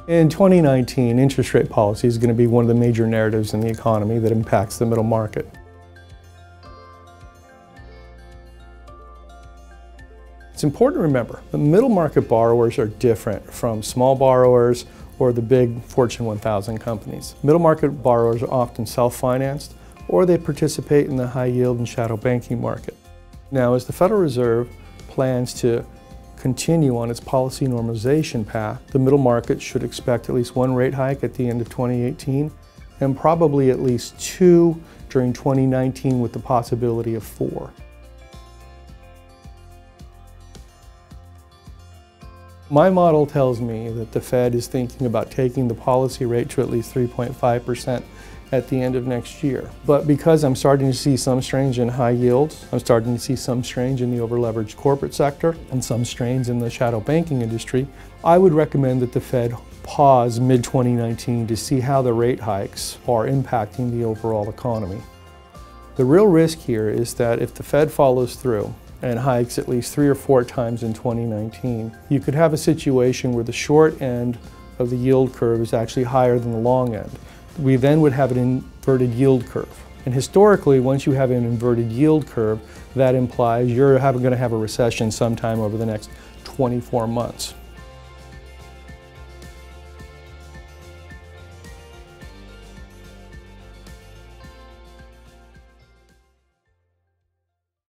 In 2019, interest rate policy is going to be one of the major narratives in the economy that impacts the middle market. It's important to remember that middle market borrowers are different from small borrowers or the big Fortune 1000 companies. Middle market borrowers are often self-financed or they participate in the high yield and shadow banking market. Now, as the Federal Reserve plans to continue on its policy normalization path, the middle market should expect at least one rate hike at the end of 2018 and probably at least two during 2019 with the possibility of four. My model tells me that the Fed is thinking about taking the policy rate to at least 3.5% at the end of next year. But because I'm starting to see some strains in high yields, I'm starting to see some strains in the over-leveraged corporate sector, and some strains in the shadow banking industry, I would recommend that the Fed pause mid-2019 to see how the rate hikes are impacting the overall economy. The real risk here is that if the Fed follows through and hikes at least 3 or 4 times in 2019, you could have a situation where the short end of the yield curve is actually higher than the long end. We then would have an inverted yield curve. And historically, once you have an inverted yield curve, that implies you're going to have a recession sometime over the next 24 months.